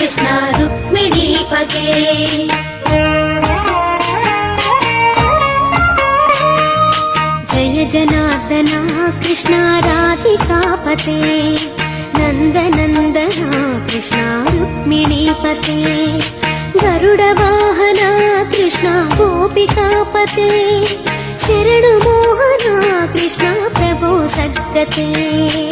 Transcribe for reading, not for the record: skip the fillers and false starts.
कृष्ण रुक्मिणीपते जय जनार्दना कृष्ण राधिकापते नन्दनन्दना कृष्ण रुक्मिणीपते गरुडवाहना कृष्ण गोपिकापते शरणु मोहना कृष्ण प्रभो सद्गते।